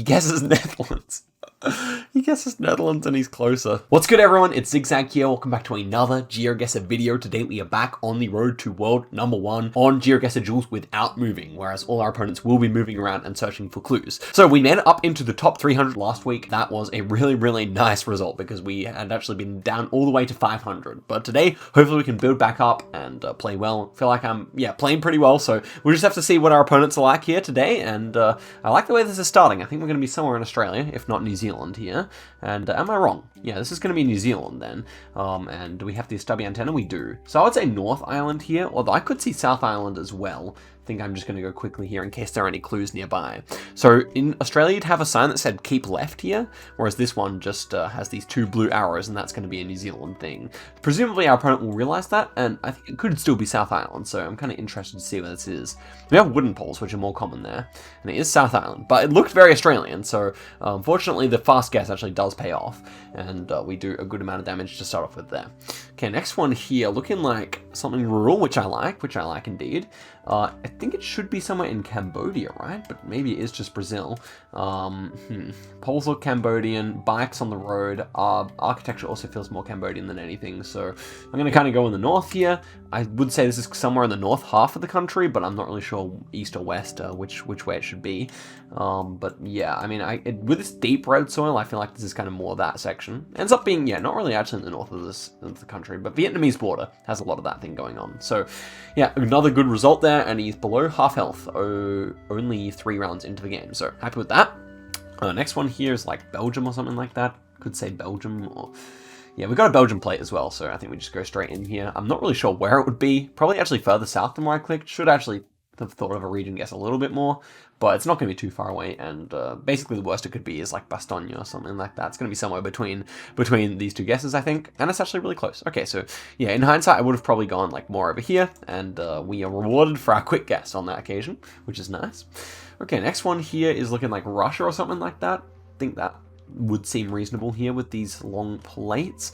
He guesses Netherlands. He guesses Netherlands and he's closer. What's good, everyone? It's Zigzag here. Welcome back to another Geoguessr video. Today we are back on the road to world #1 on Geoguessr Duels without moving, whereas all our opponents will be moving around and searching for clues. So we made it up into the top 300 last week. That was a really nice result because we had actually been down all the way to 500. But today, hopefully we can build back up and play well. Feel like I'm, playing pretty well. So we'll just have to see what our opponents are like here today. And I like the way this is starting. I think we're going to be somewhere in Australia, if not New Zealand here. And am I wrong? Yeah, this is going to be New Zealand then. And do we have the stubby antenna? We do. So I would say North Island here, although I could see South Island as well. I think I'm just going to go quickly here in case there are any clues nearby. So in Australia, you'd have a sign that said keep left here, whereas this one just has these 2 blue arrows, and that's going to be a New Zealand thing. Presumably our opponent will realize that, and I think it could still be South Island, so I'm kind of interested to see where this is. We have wooden poles, which are more common there, and it is South Island, but it looked very Australian, so fortunately the fast guess actually does pay off, and we do a good amount of damage to start off with there. Okay, next one here, looking like something rural, which I like indeed. I think it should be somewhere in Cambodia, right? But maybe it is just Brazil. Poles look Cambodian, bikes on the road. Architecture also feels more Cambodian than anything, so I'm going to kind of go in the north here. I would say this is somewhere in the north half of the country, but I'm not really sure east or west which way it should be. But yeah, I mean, with this deep red soil, I feel like this is kind of more that section. Ends up being, not really actually in the north of the country, but Vietnamese border has a lot of that thing going on. So yeah, another good result there, and he's below half health, only 3 rounds into the game, so happy with that. Next one here is like Belgium or something like that. Could say Belgium, or yeah, we got a Belgian plate as well, so I think we just go straight in here. I'm not really sure where it would be. Probably actually further south than where I clicked. Should actually have thought of a region guess a little bit more, but it's not going to be too far away, and basically the worst it could be is like Bastogne or something like that. It's going to be somewhere between these 2 guesses, I think, and it's actually really close. Okay, so yeah, in hindsight, I would have probably gone like more over here, and we are rewarded for our quick guess on that occasion, which is nice. Okay, next one here is looking like Russia or something like that. I think that would seem reasonable here with these long plates.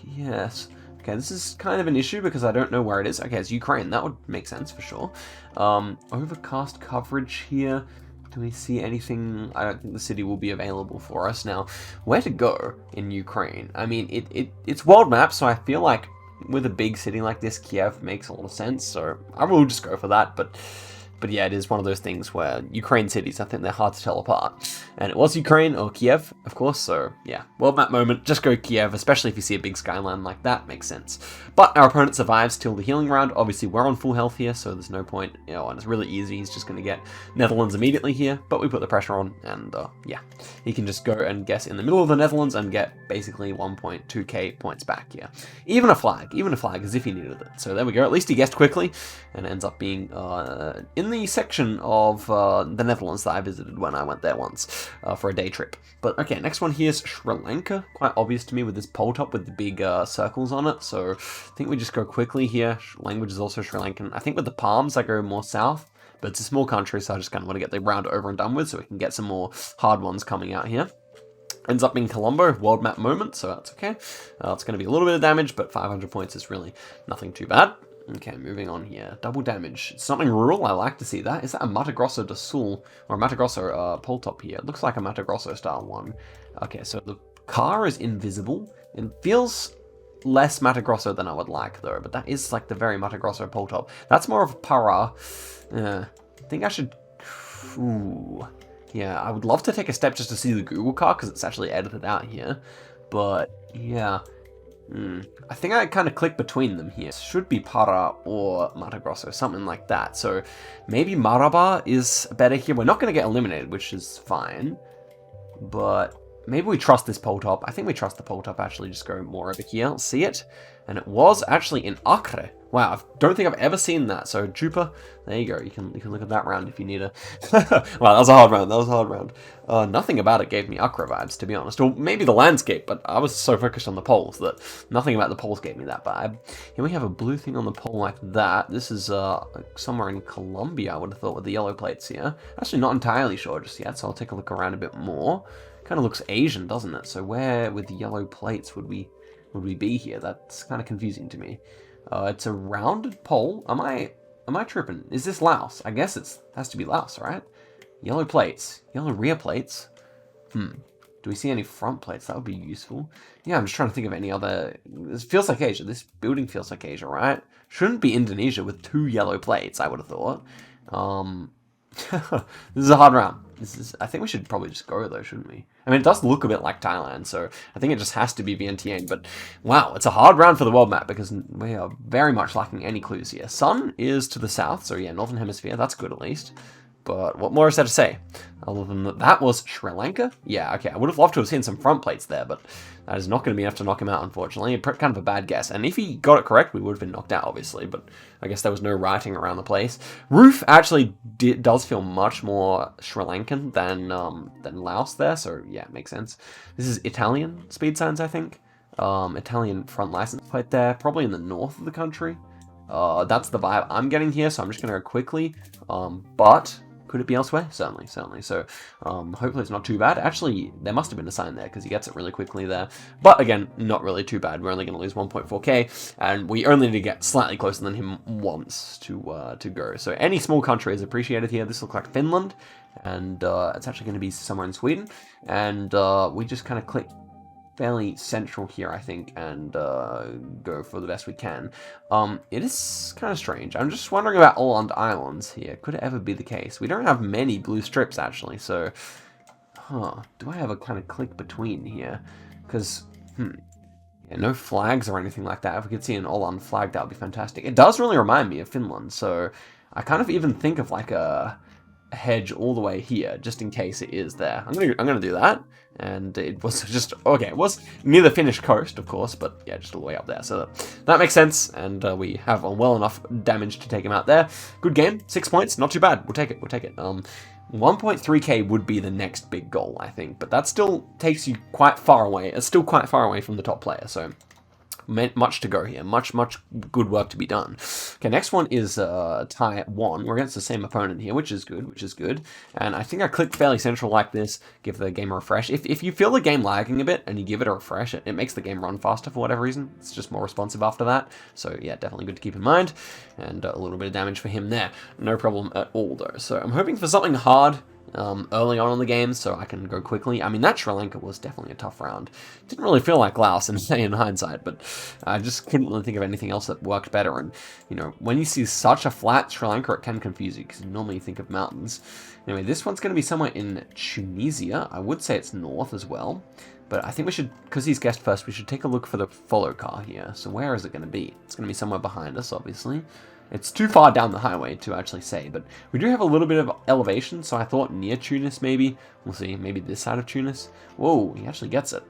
Yes. Okay, this is kind of an issue because I don't know where it is. Okay, it's Ukraine. That would make sense for sure. Overcast coverage here. Do we see anything? I don't think the city will be available for us. Now, where to go in Ukraine? I mean, it's world map, so I feel like with a big city like this, Kiev makes a lot of sense. So I will just go for that, but yeah, it is one of those things where Ukraine cities, I think they're hard to tell apart. And it was Ukraine or Kiev, of course, so yeah, world map moment, just go Kiev, especially if you see a big skyline like that, makes sense. But our opponent survives till the healing round. Obviously, we're on full health here, so there's no point, and it's really easy. He's just going to get Netherlands immediately here, but we put the pressure on, and yeah, he can just go and guess in the middle of the Netherlands and get basically 1.2k points back here. Even a flag, as if he needed it. So there we go, at least he guessed quickly, and ends up being in the section of the Netherlands that I visited when I went there once for a day trip. But okay, next one here is Sri Lanka. Quite obvious to me with this pole top with the big circles on it, so I think we just go quickly here. Language is also Sri Lankan. I think with the palms I go more south, but it's a small country, so I just kind of want to get the round over and done with so we can get some more hard ones coming out here. Ends up being Colombo, world map moment, so that's okay. It's going to be a little bit of damage, but 500 points is really nothing too bad. Okay, moving on here. Double damage. Something rural, I like to see that. Is that a Mato Grosso do Sul, or a Mato Grosso pole top here? It looks like a Mato Grosso style one. Okay, so the car is invisible. It feels less Mato Grosso than I would like, though, but that is like the very Mato Grosso pole top. That's more of a para. I think I should... Ooh. Yeah, I would love to take a step just to see the Google car, because it's actually edited out here. But, yeah... I think I kind of click between them here. Should be Para or Mato Grosso, something like that. So maybe Maraba is better here. We're not going to get eliminated, which is fine. But maybe we trust this pole top. I think we trust the pole top, actually. Just go more over here. See it? And it was actually in Acre. Wow, I don't think I've ever seen that. So Jupa, there you go. You can look at that round if you need a... Wow, that was a hard round. Nothing about it gave me Acre vibes, to be honest. Or maybe the landscape, but I was so focused on the poles that nothing about the poles gave me that vibe. Here we have a blue thing on the pole like that. This is somewhere in Colombia, I would have thought, with the yellow plates here. Actually, not entirely sure just yet, so I'll take a look around a bit more. Kind of looks Asian, doesn't it? So where with the yellow plates would we be here? That's kind of confusing to me. It's a rounded pole. Am I tripping? Is this Laos? I guess it has to be Laos, right? Yellow plates. Yellow rear plates? Do we see any front plates? That would be useful. Yeah, I'm just trying to think of any other... This feels like Asia. This building feels like Asia, right? Shouldn't be Indonesia with 2 yellow plates, I would have thought. This is a hard round. I think we should probably just go, though, shouldn't we? I mean, it does look a bit like Thailand, so I think it just has to be Vientiane. But, wow, it's a hard round for the world map because we are very much lacking any clues here. Sun is to the south, so yeah, Northern Hemisphere. That's good, at least. But what more is there to say? Other than that was Sri Lanka? Yeah, okay, I would have loved to have seen some front plates there, but that is not going to be enough to knock him out, unfortunately. Kind of a bad guess. And if he got it correct, we would have been knocked out, obviously, but I guess there was no writing around the place. Roof actually does feel much more Sri Lankan than Laos there, so yeah, it makes sense. This is Italian speed signs, I think. Italian front license plate there, probably in the north of the country. That's the vibe I'm getting here, so I'm just going to go quickly. But... could it be elsewhere? Certainly, certainly. So, hopefully it's not too bad. Actually, there must have been a sign there, because he gets it really quickly there. But, again, not really too bad. We're only going to lose 1.4k, and we only need to get slightly closer than him once to go. So, any small country is appreciated here. This looks like Finland, and it's actually going to be somewhere in Sweden. And we just kind of click fairly central here, I think, and go for the best we can. It is kind of strange. I'm just wondering about Åland Islands here. Could it ever be the case? We don't have many blue strips, actually, so... do I have a kind of click between here? Because, yeah, no flags or anything like that. If we could see an Åland flag, that would be fantastic. It does really remind me of Finland, so I kind of even think of, like, a hedge all the way here, just in case it is there. I'm gonna do that. And it was just, okay, it was near the Finnish coast, of course, but yeah, just all the way up there. So that makes sense, and we have well enough damage to take him out there. Good game, 6 points, not too bad. We'll take it, we'll take it. 1.3k would be the next big goal, I think, but that still takes you quite far away. It's still quite far away from the top player, so... much to go here. Much good work to be done. Okay, next one is Taiwan. We're against the same opponent here, which is good. And I think I clicked fairly central like this, give the game a refresh. If you feel the game lagging a bit and you give it a refresh, it makes the game run faster for whatever reason. It's just more responsive after that. So yeah, definitely good to keep in mind. And a little bit of damage for him there. No problem at all, though. So I'm hoping for something hard early on in the game, so I can go quickly. I mean, that Sri Lanka was definitely a tough round. Didn't really feel like Laos in hindsight, but I just couldn't really think of anything else that worked better. And, you know, when you see such a flat Sri Lanka, it can confuse you, because normally you think of mountains. Anyway, this one's going to be somewhere in Tunisia. I would say it's north as well. But I think we should, because he's guessed first, we should take a look for the follow car here. So where is it going to be? It's going to be somewhere behind us, obviously. It's too far down the highway to actually say, but we do have a little bit of elevation, so I thought near Tunis maybe. We'll see, maybe this side of Tunis. Whoa, he actually gets it.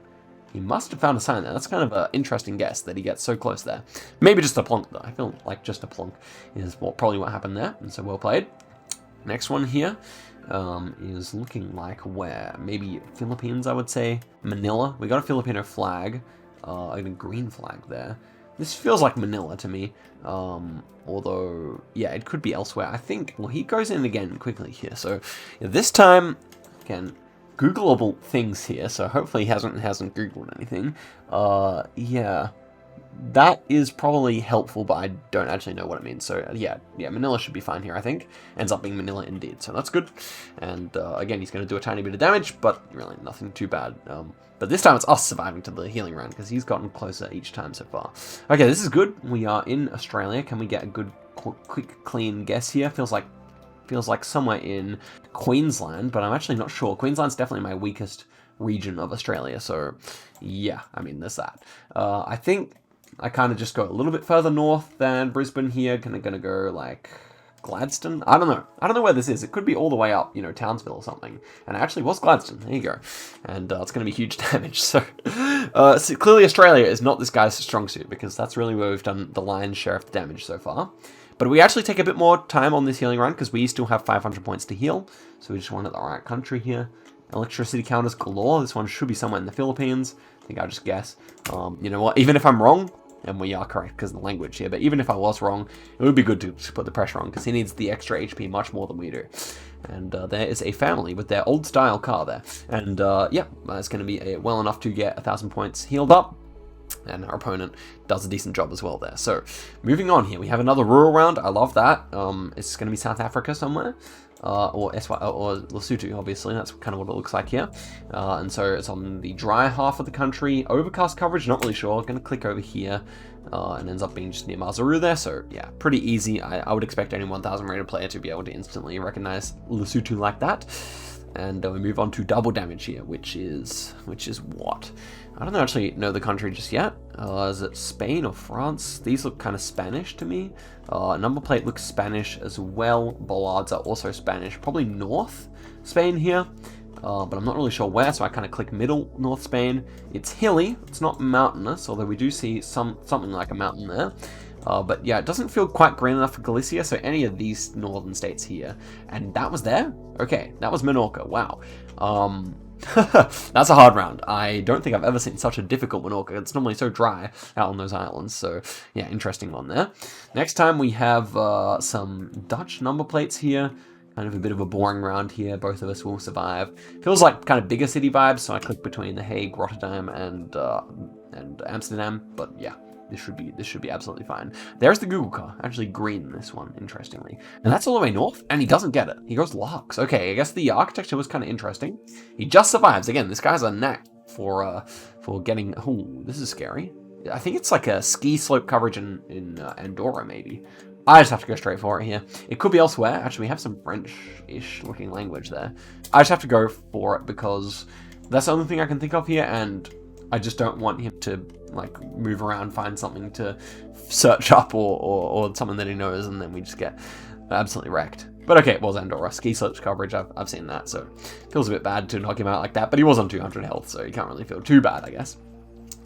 He must have found a sign there. That's kind of an interesting guess that he gets so close there. Maybe just a plonk, though. I feel like just a plonk is probably what happened there, and so well played. Next one here is looking like where? Maybe Philippines, I would say. Manila. We got a Filipino flag, and a green flag there. This feels like Manila to me, although, yeah, it could be elsewhere. I think, well, he goes in again quickly here, so yeah, this time, again, Googleable things here, so hopefully he hasn't Googled anything. Yeah, that is probably helpful, but I don't actually know what it means, so yeah, Manila should be fine here, I think. Ends up being Manila indeed, so that's good. And again, he's going to do a tiny bit of damage, but really nothing too bad. But this time it's us surviving to the healing round, because he's gotten closer each time so far. Okay, this is good. We are in Australia. Can we get a good, quick, clean guess here? Feels like somewhere in Queensland, but I'm actually not sure. Queensland's definitely my weakest region of Australia, so yeah, I mean, there's that. I think I kind of just go a little bit further north than Brisbane here. Gonna go like Gladstone? I don't know where this is. It could be all the way up, you know, Townsville or something. And it actually was Gladstone. There you go. And it's going to be huge damage. So, so clearly Australia is not this guy's strong suit, because that's really where we've done the lion's share of the damage so far. But we actually take a bit more time on this healing run, because we still have 500 points to heal. So we just wanted the right country here. Electricity counters galore. This one should be somewhere in the Philippines. I think I'll just guess. You know what? Even if I'm wrong, and we are correct because of the language here, but even if I was wrong, it would be good to put the pressure on, because he needs the extra HP much more than we do. And there is a family with their old style car there. And yeah, it's going to be well enough to get 1,000 points healed up. And our opponent does a decent job as well there. So, moving on here, we have another rural round. I love that. It's going to be South Africa somewhere. or Lesotho, obviously, that's kind of what it looks like here. And so it's on the dry half of the country. Overcast coverage, not really sure. I'm going to click over here, and ends up being just near Maseru there, so yeah, pretty easy. I would expect any 1000 rated player to be able to instantly recognize Lesotho like that. And we move on to double damage here, which is what? I don't actually know the country just yet. Is it Spain or France? These look kind of Spanish to me. Number plate looks Spanish as well. Bollards are also Spanish, probably North Spain here, but I'm not really sure where, so I kind of click middle North Spain. It's hilly, it's not mountainous, although we do see something like a mountain there. But yeah, it doesn't feel quite green enough for Galicia, so any of these northern states here. And that was there? Okay, that was Menorca, wow. That's a hard round. I don't think I've ever seen such a difficult Menorca. It's normally so dry out on those islands, so yeah, interesting one there. Next time we have some Dutch number plates here. Kind of a bit of a boring round here. Both of us will survive. Feels like kind of bigger city vibes, so I click between The Hague, Rotterdam, and Amsterdam, but yeah. This should be absolutely fine. There's the Google car, actually green this one, interestingly. And that's all the way north, and he doesn't get it. He goes Larks. Okay, I guess the architecture was kind of interesting. He just survives. Again, this guy's a knack for getting... Oh, this is scary. I think it's like a ski slope coverage in Andorra, maybe. I just have to go straight for it here. It could be elsewhere. Actually, we have some French-ish looking language there. I just have to go for it because that's the only thing I can think of here, and I just don't want him to like move around, find something to search up or something that he knows, and then we just get absolutely wrecked. But okay, it was Andorra. Ski slopes coverage, I've seen that, so it feels a bit bad to knock him out like that, but he was on 200 health, so you can't really feel too bad, I guess.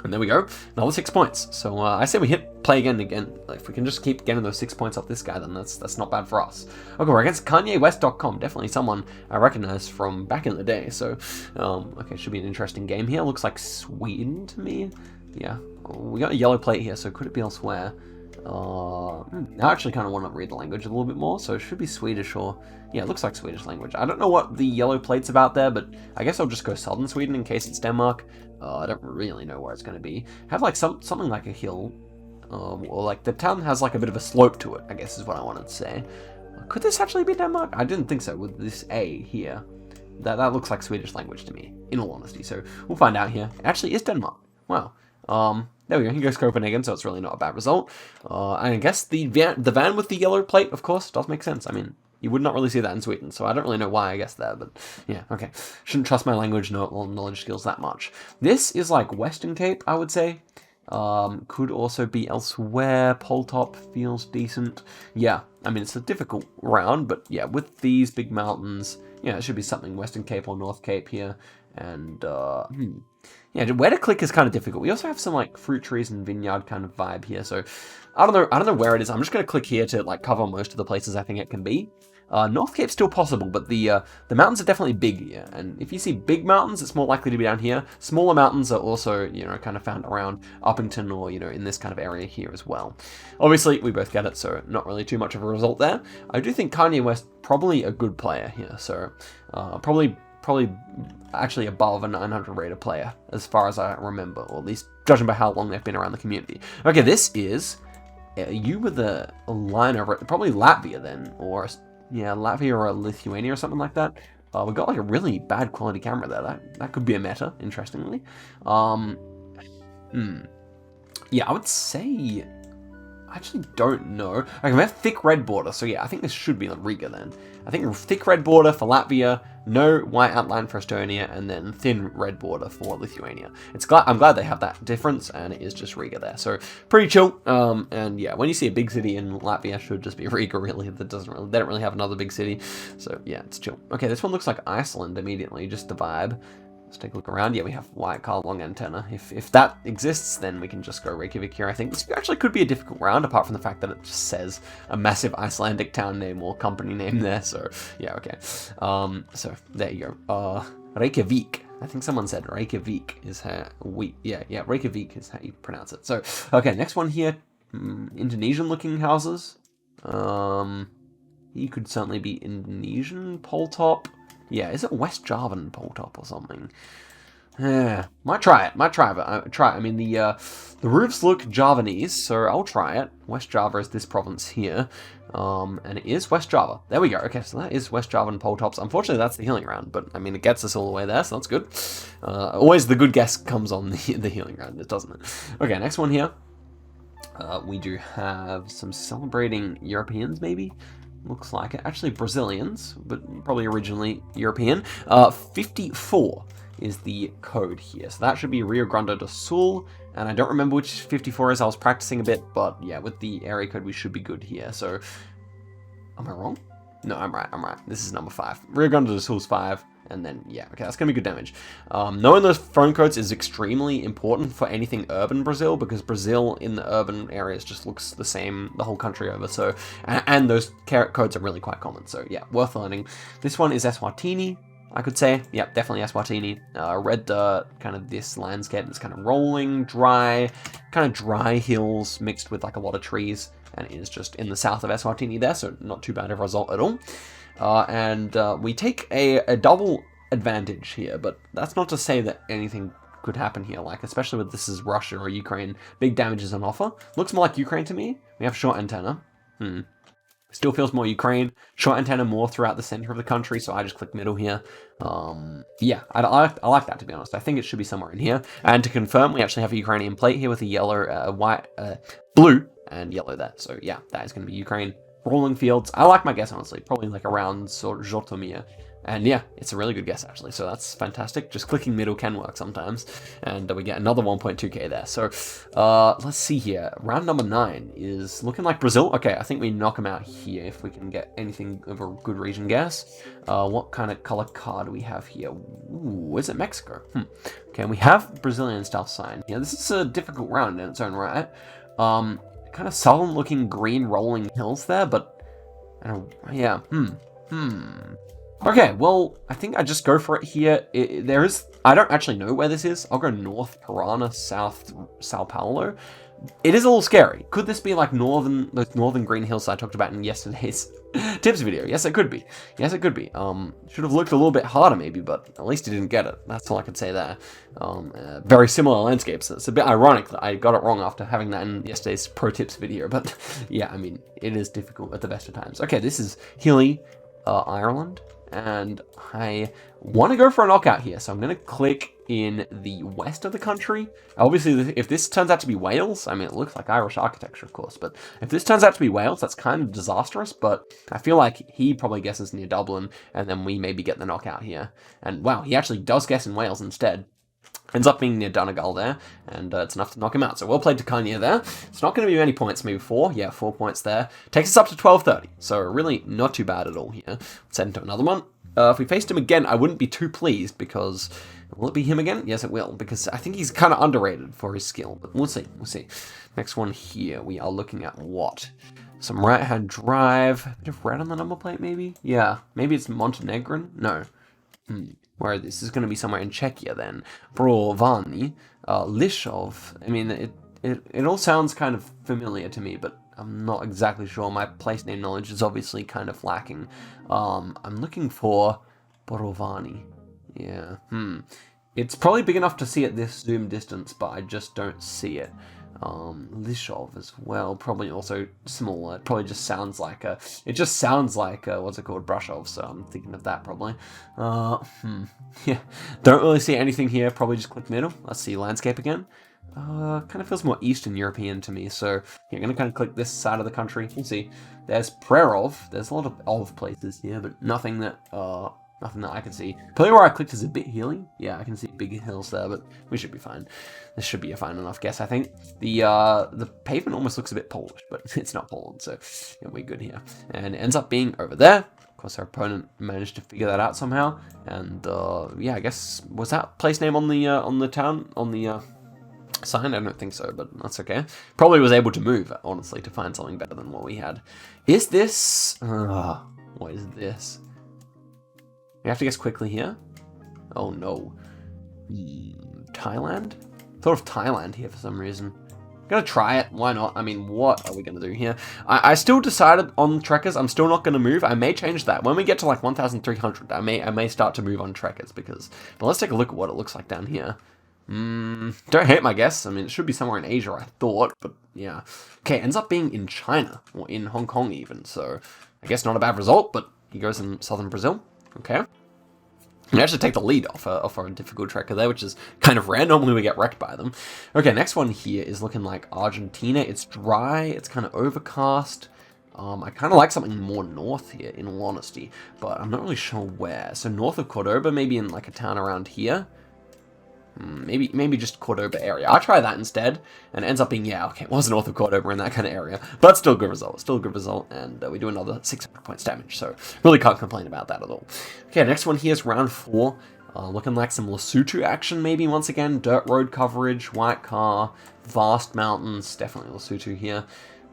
And there we go, another 6 points. So I say we hit play again and again. Like, if we can just keep getting those 6 points off this guy, then that's not bad for us. Okay, we're against KanyeWest.com, definitely someone I recognize from back in the day. So, okay, should be an interesting game here. Looks like Sweden to me. Yeah, we got a yellow plate here, so could it be elsewhere? I actually kind of want to read the language a little bit more, so it should be Swedish or... Yeah, it looks like Swedish language. I don't know what the yellow plate's about there, but I guess I'll just go southern Sweden in case it's Denmark. I don't really know where it's going to be. Have like something like a hill, or like the town has like a bit of a slope to it, I guess is what I wanted to say. Could this actually be Denmark? I didn't think so with this A here. That looks like Swedish language to me, in all honesty, so we'll find out here. It actually is Denmark. Wow. There we go, he goes Copenhagen, so it's really not a bad result. And I guess the van with the yellow plate, of course, does make sense. I mean, you would not really see that in Sweden, so I don't really know why I guessed there, but yeah, okay. Shouldn't trust my language knowledge skills that much. This is like Western Cape, I would say. Could also be elsewhere. Pole Top feels decent. Yeah, I mean, it's a difficult round, but yeah, with these big mountains, yeah, it should be something Western Cape or North Cape here. And, yeah, where to click is kind of difficult. We also have some like fruit trees and vineyard kind of vibe here, so I don't know where it is. I'm just going to click here to like cover most of the places I think it can be. North Cape's still possible, but the mountains are definitely big here, and if you see big mountains, it's more likely to be down here. Smaller mountains are also, you know, kind of found around Uppington or, you know, in this kind of area here as well. Obviously, we both get it, so not really too much of a result there. I do think Kanye West probably a good player here, so probably actually above a 900 rated player, as far as I remember, or at least judging by how long they've been around the community. Okay, this is you with a line over it, probably Latvia then, or yeah, Latvia or Lithuania or something like that. We've got like a really bad quality camera there. That could be a meta, interestingly. Yeah, I would say... I actually don't know. Okay, we have thick red border, so yeah, I think this should be Riga then. I think thick red border for Latvia, no white outline for Estonia, and then thin red border for Lithuania. I'm glad they have that difference, and it is just Riga there. So pretty chill. And yeah, when you see a big city in Latvia, it should just be Riga really. They don't really have another big city. So yeah, it's chill. Okay, this one looks like Iceland immediately, just the vibe. Let's take a look around. Yeah, we have white car long antenna. If that exists, then we can just go Reykjavik here. I think this actually could be a difficult round, apart from the fact that it just says a massive Icelandic town name or company name there. So yeah, okay. So there you go. Reykjavik. I think someone said Reykjavik is how Reykjavik is how you pronounce it. So okay, next one here. Indonesian-looking houses. He could certainly be Indonesian. Pole Top. Yeah, is it West Javan Pole Top or something? Yeah, might try it. I mean, the roofs look Javanese, so I'll try it. West Java is this province here. And it is West Java. There we go. Okay, so that is West Java and Pole Tops. Unfortunately, that's the healing round, but I mean, it gets us all the way there, so that's good. Always the good guess comes on the healing round, doesn't it? Okay, next one here. We do have some celebrating Europeans, maybe? Looks like it. Actually, Brazilians, but probably originally European. 54 is the code here. So that should be Rio Grande do Sul. And I don't remember which 54 is. I was practicing a bit, but yeah, with the area code, we should be good here. So, am I wrong? No, I'm right. This is number 5. Rio Grande do Sul's 5. And then, yeah, okay, that's going to be good damage. Knowing those phone codes is extremely important for anything urban Brazil, because Brazil in the urban areas just looks the same the whole country over. So, and those codes are really quite common. So, yeah, worth learning. This one is Eswatini, I could say. Yep, definitely Eswatini. Red dirt, kind of this landscape that's kind of rolling, dry hills mixed with like a lot of trees. And it is just in the south of Eswatini there, so not too bad of a result at all. And we take a double advantage here, but that's not to say that anything could happen here, like especially with this is Russia or Ukraine, big damage is on offer. Looks more like Ukraine to me. We have short antenna. Still feels more Ukraine. Short antenna more throughout the center of the country, so I just click middle here. Yeah, I like that, to be honest. I think it should be somewhere in here. And to confirm, we actually have a Ukrainian plate here with a yellow, white, blue, and yellow there. So yeah, that is going to be Ukraine. Rolling fields. I like my guess, honestly. Probably like around sort of Zhytomyr. And yeah, it's a really good guess, actually. So that's fantastic. Just clicking middle can work sometimes. And we get another 1.2k there. So let's see here. Round number 9 is looking like Brazil. Okay, I think we knock them out here if we can get anything of a good region guess. What kind of color card do we have here? Ooh, is it Mexico? Okay, we have Brazilian style sign here. This is a difficult round in its own right. Kind of southern looking green rolling hills there, but yeah, Okay, well, I think I just go for it here. I don't actually know where this is. I'll go north Parana, south Sao Paulo. It is a little scary. Could this be like those northern green hills I talked about in yesterday's tips video? Yes, it could be. Yes, it could be. Should have looked a little bit harder maybe, but at least he didn't get it. That's all I can say there. Very similar landscapes. It's a bit ironic that I got it wrong after having that in yesterday's pro tips video, but yeah, I mean, it is difficult at the best of times. Okay, this is Hilly, Ireland, and I want to go for a knockout here, so I'm going to click in the west of the country. Obviously, if this turns out to be Wales, I mean, it looks like Irish architecture, of course, but if this turns out to be Wales, that's kind of disastrous, but I feel like he probably guesses near Dublin, and then we maybe get the knockout here. And wow, he actually does guess in Wales instead. Ends up being near Donegal there, and it's enough to knock him out. So well played to Kanye there. It's not going to be many points, maybe 4. Yeah, 4 points there. Takes us up to 1230, so really not too bad at all here. Let's head into another one. If we faced him again, I wouldn't be too pleased, because... Will it be him again? Yes, it will, because I think he's kind of underrated for his skill, but we'll see. We'll see. Next one here, we are looking at what? Some right-hand drive. A bit of red on the number plate, maybe? Yeah, maybe it's Montenegrin? No. Where this is going to be somewhere in Czechia then. Brovani, Lishov. I mean, it all sounds kind of familiar to me, but I'm not exactly sure. My place name knowledge is obviously kind of lacking. I'm looking for Brovani. Yeah. It's probably big enough to see at this zoom distance, but I just don't see it. Lishov as well, probably also smaller. It probably just sounds like what's it called, Brushov, so I'm thinking of that probably. Yeah, don't really see anything here, probably just click middle. Let's see landscape again. Kind of feels more Eastern European to me, so yeah, I'm gonna kind of click this side of the country. We'll see. There's Prerov. There's a lot of places here, but nothing that I can see. Probably where I clicked is a bit hilly. Yeah, I can see big hills there, but we should be fine. This should be a fine enough guess, I think. The pavement almost looks a bit Polish, but it's not Poland, so yeah, we're good here. And it ends up being over there. Of course, our opponent managed to figure that out somehow. And yeah, I guess, was that place name on the town, on the sign? I don't think so, but that's okay. Probably was able to move, honestly, to find something better than what we had. Is this... what is this? We have to guess quickly here. Oh no. Thailand? Thought of Thailand here for some reason. Gonna try it. Why not? I mean, what are we gonna do here? I still decided on trekkers. I'm still not gonna move. I may change that. When we get to like 1,300, I may start to move on trekkers because... But let's take a look at what it looks like down here. Don't hate my guess. I mean, it should be somewhere in Asia, I thought, but yeah. Okay, ends up being in China, or in Hong Kong even, so I guess not a bad result, but he goes in southern Brazil. Okay. We actually take the lead off a difficult tracker there, which is kind of rare. Normally we get wrecked by them. Okay, next one here is looking like Argentina. It's dry, it's kind of overcast. I kind of like something more north here, in all honesty, but I'm not really sure where. So north of Cordoba, maybe in like a town around here. Maybe just Cordoba area. I'll try that instead, and it ends up being, yeah, okay, it was north of Cordoba in that kind of area, but still a good result, and we do another 600 points damage, so really can't complain about that at all. Okay, next one here is round 4, looking like some Lesotho action maybe once again, dirt road coverage, white car, vast mountains, definitely Lesotho here.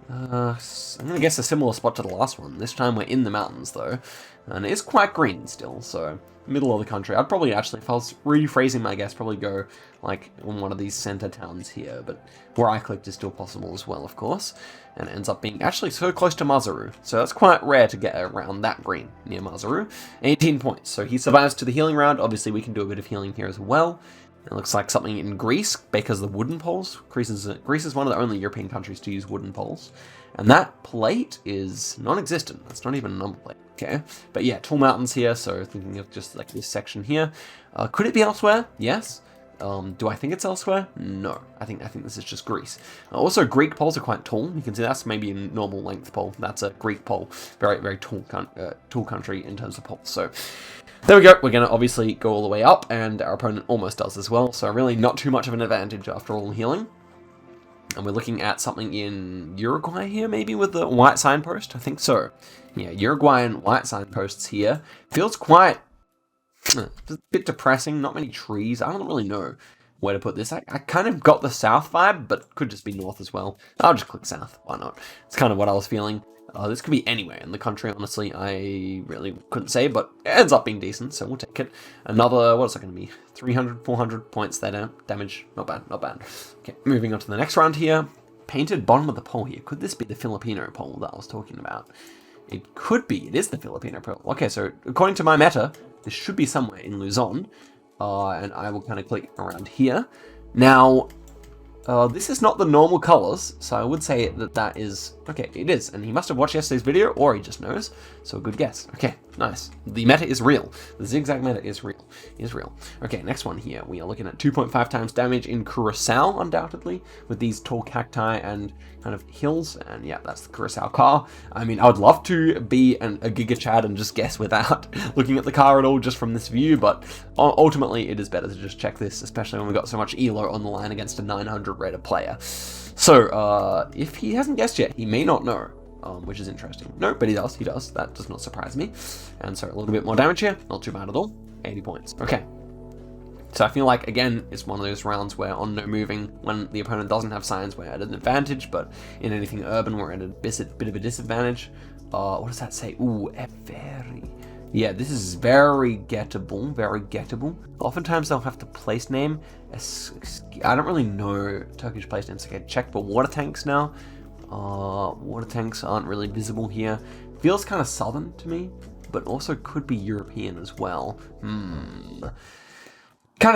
I'm going to guess a similar spot to the last one. This time we're in the mountains, though. And it is quite green still, so middle of the country. I'd probably actually, if I was rephrasing my guess, probably go, like, in one of these center towns here. But where I clicked is still possible as well, of course. And it ends up being actually so close to Maseru. So that's quite rare to get around that green near Maseru. 18 points. So he survives to the healing round. Obviously, we can do a bit of healing here as well. It looks like something in Greece, because of the wooden poles. Greece is one of the only European countries to use wooden poles. And that plate is non-existent. That's not even a number plate. Okay. But yeah, tall mountains here, so thinking of just like this section here. Could it be elsewhere? Yes. Do I think it's elsewhere? No. I think this is just Greece. Also, Greek poles are quite tall. You can see that's maybe a normal length pole. That's a Greek pole. Very, very tall country in terms of poles. So there we go. We're going to obviously go all the way up, and our opponent almost does as well. So really not too much of an advantage after all healing. And we're looking at something in Uruguay here, maybe, with the white signpost? I think so. Yeah, Uruguayan white signposts here. Feels quite a bit depressing. Not many trees. I don't really know where to put this. I kind of got the south vibe, but could just be north as well. I'll just click south. Why not? It's kind of what I was feeling. This could be anywhere in the country, honestly. I really couldn't say, but it ends up being decent, so we'll take it. Another, what is that going to be? 300, 400 points there, damage. Not bad, not bad. Okay, moving on to the next round here. Painted bottom of the pole here. Could this be the Filipino pole that I was talking about? It could be. It is the Filipino pole. Okay, so according to my meta, this should be somewhere in Luzon. And I will kind of click around here. Now, this is not the normal colors, so I would say that is... Okay, it is, and he must have watched yesterday's video, or he just knows, so good guess. Okay, nice. The meta is real. The zigzag meta is real. Okay, next one here. We are looking at 2.5 times damage in Curacao, undoubtedly, with these tall cacti and kind of hills, and yeah, that's the Curacao car. I mean, I would love to be a Giga Chad and just guess without looking at the car at all, just from this view, but ultimately it is better to just check this, especially when we've got so much elo on the line against a 900 rated player. So, if he hasn't guessed yet, he may not know, which is interesting. No, but he does. That does not surprise me. And so a little bit more damage here. Not too bad at all. 80 points. Okay. So I feel like, again, it's one of those rounds where on no moving, when the opponent doesn't have signs, we're at an advantage, but in anything urban, we're at a bit of a disadvantage. What does that say? Ooh, very... Yeah, this is very gettable, Oftentimes they'll have to place name. I don't really know Turkish place names. Okay, check for water tanks now. Water tanks aren't really visible here. Feels kind of southern to me, but also could be European as well. Kind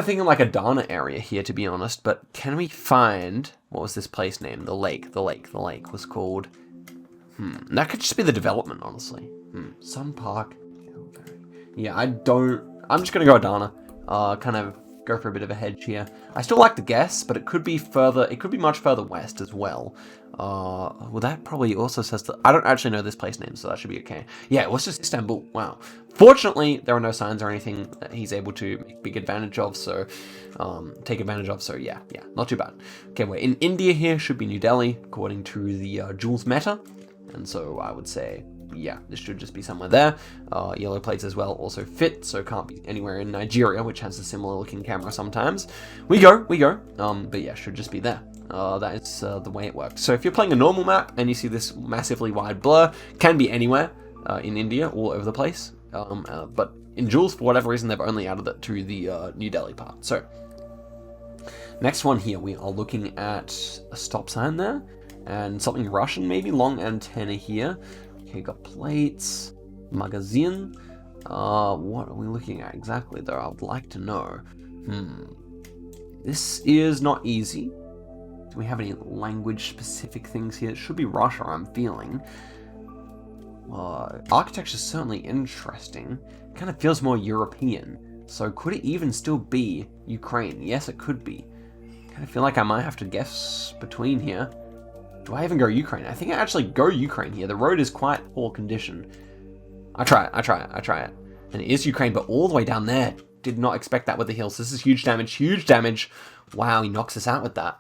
of thinking like a Dana area here, to be honest, but can we find... What was this place name? The lake was called... That could just be the development, honestly. Sun Park... Yeah, I'm just going to go Adana. Kind of go for a bit of a hedge here. I still like the guess, but it could be much further west as well. Well, that probably also says that... I don't actually know this place name, so that should be okay. Yeah, it was just Istanbul. Wow. Fortunately, there are no signs or anything that he's able to make big advantage of, so... take advantage of, so yeah, not too bad. Okay, we're in India here. Should be New Delhi, according to the Duels meta. And so I would say... Yeah, this should just be somewhere there. Yellow plates as well also fit, so can't be anywhere in Nigeria, which has a similar looking camera sometimes. We go. But yeah, should just be there. That is the way it works. So if you're playing a normal map and you see this massively wide blur, can be anywhere in India, all over the place. But in Duels, for whatever reason, they've only added it to the New Delhi part. So next one here, we are looking at a stop sign there, and something Russian maybe, long antenna here. Okay, got plates, magazine. What are we looking at exactly though? I would like to know. This is not easy. Do we have any language-specific things here? It should be Russia, I'm feeling. Architecture is certainly interesting. It kind of feels more European. So could it even still be Ukraine? Yes, it could be. I kind of feel like I might have to guess between here. Do I even go Ukraine? I think I actually go Ukraine here. The road is quite poor condition. I try it. And it is Ukraine, but all the way down there. Did not expect that with the hills. This is huge damage. Wow, he knocks us out with that.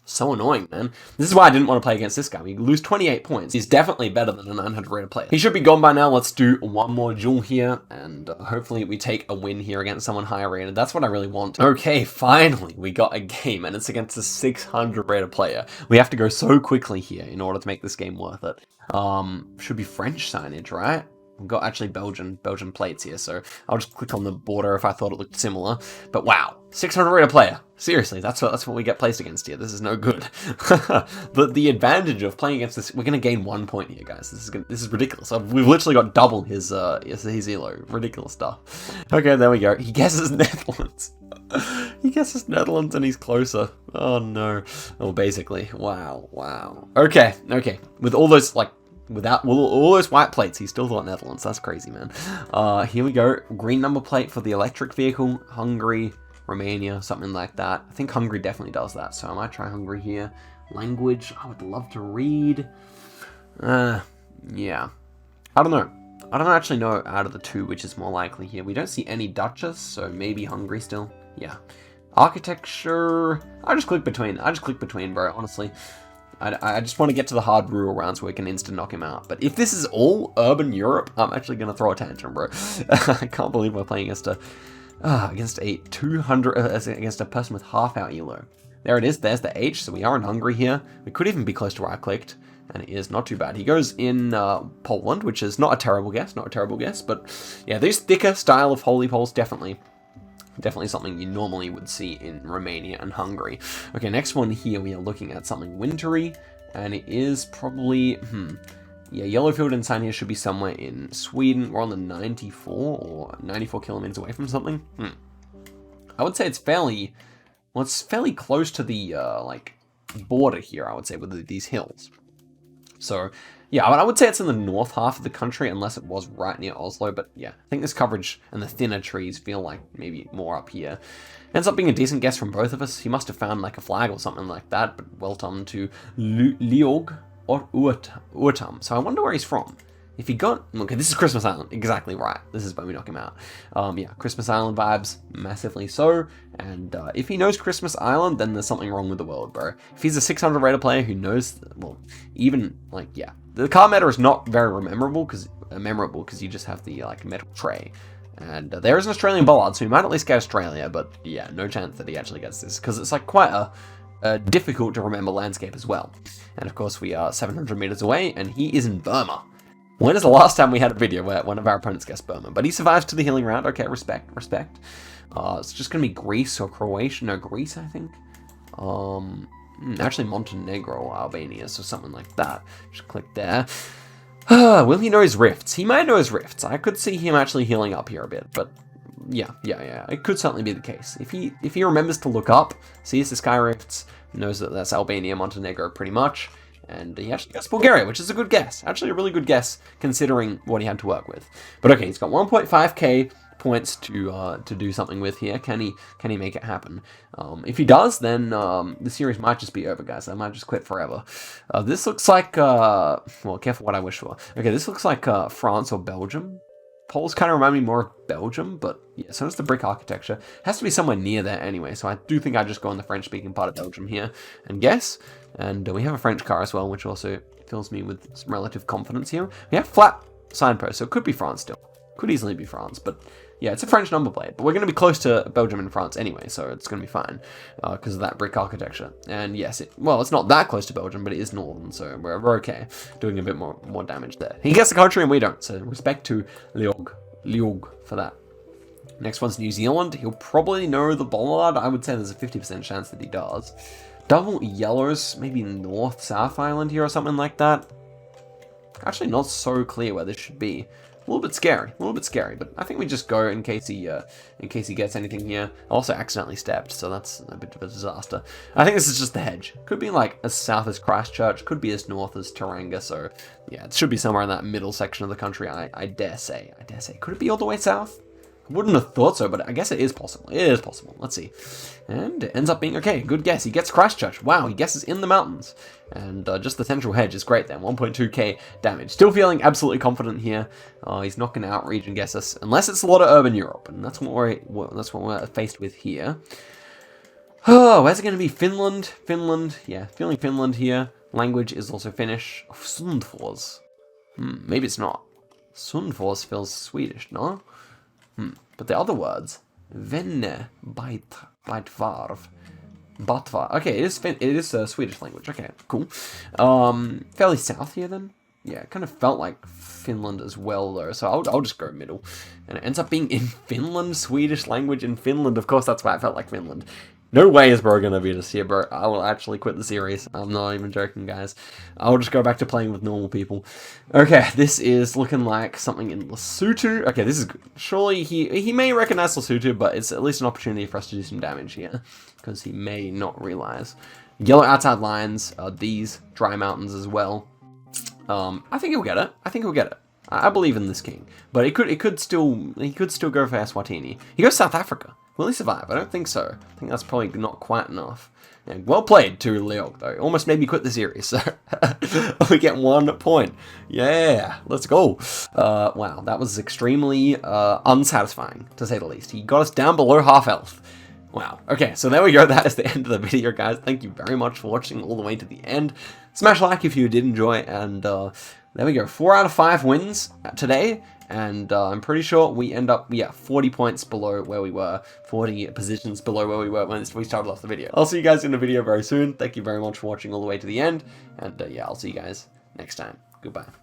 So annoying, man. This is why I didn't want to play against this guy. We lose 28 points. He's definitely better than a 900 rated player. He should be gone by now. Let's do one more duel here, and hopefully we take a win here against someone higher rated. That's what I really want. Okay, finally, we got a game, and it's against a 600 rated player. We have to go so quickly here in order to make this game worth it. Should be French signage, right? We've got actually Belgian plates here, so I'll just click on the border if I thought it looked similar. But wow, 600 rated player. Seriously, that's what we get placed against here. This is no good. the advantage of playing against this, we're gonna gain 1 point here, guys. This is ridiculous. We've literally got double his elo. Ridiculous stuff. Okay, there we go. He guesses Netherlands. He guesses Netherlands and he's closer. Oh no. Oh, basically. Wow. Okay. With all those without all those white plates, he still thought Netherlands. That's crazy, man. Here we go. Green number plate for the electric vehicle. Hungary, Romania, something like that. I think Hungary definitely does that, so I might try Hungary here. Language, I would love to read. Yeah. I don't know. I don't actually know out of the two which is more likely here. We don't see any Dutches, so maybe Hungary still. Yeah. Architecture, I just click between, bro, honestly. I just want to get to the hard rural rounds where we can instant knock him out. But if this is all urban Europe, I'm actually going to throw a tantrum, bro. I can't believe we're playing against a 200, against a person with half our elo. There it is. There's the H. So we are in Hungary here. We could even be close to where I clicked. And it is not too bad. He goes in Poland, which is not a terrible guess. But yeah, this thicker style of holy poles, definitely something you normally would see in Romania and Hungary. Okay, next one here, we are looking at something wintry, and it is probably, yeah, Yellowfield and Sign here should be somewhere in Sweden. We're on the 94 or 94 kilometers away from something. I would say it's fairly close to the, border here, I would say, with these hills. So, yeah, I would say it's in the north half of the country, unless it was right near Oslo. But yeah, I think this coverage and the thinner trees feel like maybe more up here. Ends up being a decent guess from both of us. He must have found like a flag or something like that, but well done to Liog or Uatam. So I wonder where he's from. If he got... Okay, this is Christmas Island. Exactly right. This is when we knock him out. Yeah, Christmas Island vibes. Massively so. And if he knows Christmas Island, then there's something wrong with the world, bro. If he's a 600 rated player who knows... Well, even, yeah. The card meta is not very memorable because you just have the, metal tray. And there is an Australian bollard, so he might at least get Australia. But, yeah, no chance that he actually gets this. Because it's, quite a difficult to remember landscape as well. And, of course, we are 700 meters away, and he is in Burma. When is the last time we had a video where one of our opponents guessed Burma? But he survives to the healing round. Okay, respect. It's just going to be Greece or Croatia. No, Greece, I think. Actually, Montenegro or Albania, so something like that. Just click there. Will he know his rifts? He might know his rifts. I could see him actually healing up here a bit, but yeah. It could certainly be the case. If he remembers to look up, sees the sky rifts, knows that that's Albania, Montenegro, pretty much. And he actually guessed Bulgaria, which is a good guess. Actually, a really good guess, considering what he had to work with. But okay, he's got 1.5k points to do something with here. Can he make it happen? If he does, then the series might just be over, guys. I might just quit forever. This looks like... well, careful what I wish for. Okay, this looks like France or Belgium. Poles kind of remind me more of Belgium, but yeah, so does the brick architecture. It has to be somewhere near there anyway, so I do think I just go on the French-speaking part of Belgium here and guess. And we have a French car as well, which also fills me with some relative confidence here. We have flat signposts, so it could be France still. Could easily be France, but yeah, it's a French number plate. But we're going to be close to Belgium and France anyway, so it's going to be fine because of that brick architecture. And yes, it's not that close to Belgium, but it is northern, so we're okay. Doing a bit more damage there. He gets the country and we don't, so respect to Liog for that. Next one's New Zealand. He'll probably know the bollard. I would say there's a 50% chance that he does. Double yellows, maybe North-South Island here or something like that. Actually not so clear where this should be. little bit scary, but I think we just go in case he gets anything here. I also accidentally stepped, so that's a bit of a disaster. I think this is just the hedge. Could be like as south as Christchurch, could be as north as Taranga, so yeah, it should be somewhere in that middle section of the country, I dare say. Could it be all the way south? I wouldn't have thought so, but I guess it is possible. Let's see. And it ends up being okay. Good guess. He gets Christchurch. Wow, he guesses in the mountains. And just the central hedge is great then. 1.2k damage. Still feeling absolutely confident here. He's not going to out-region guess us, unless it's a lot of urban Europe, and that's what we're faced with here. Oh, where's it going to be? Finland? Yeah, feeling Finland here. Language is also Finnish. Oh, Sundfors. Maybe it's not. Sundfors feels Swedish, no? But the other words, venne, varv, batvar. Okay, it is a Swedish language. Okay, cool. Fairly south here then. Yeah, it kind of felt like Finland as well though. So I'll just go middle, and it ends up being in Finland, Swedish language in Finland. Of course, that's why I felt like Finland. No way is bro gonna beat us here, bro. I will actually quit the series. I'm not even joking, guys. I'll just go back to playing with normal people. Okay, this is looking like something in Lesotho. Okay, this is good. Surely he may recognize Lesotho, but it's at least an opportunity for us to do some damage here, because he may not realize. Yellow outside lines are these dry mountains as well. I think he'll get it. I believe in this king, but he could still go for Eswatini. He goes South Africa. Will he survive? I don't think so. I think that's probably not quite enough. Yeah, well played to Leog, though. Almost made me quit the series, so we get 1 point. Yeah, let's go. Wow, that was extremely unsatisfying, to say the least. He got us down below half health. Wow. Okay, so there we go. That is the end of the video, guys. Thank you very much for watching all the way to the end. Smash a like if you did enjoy, and there we go. 4 out of 5 wins today. And I'm pretty sure we end up, 40 points below where we were, 40 positions below where we were when we started off the video. I'll see you guys in the video very soon. Thank you very much for watching all the way to the end. And yeah, I'll see you guys next time. Goodbye.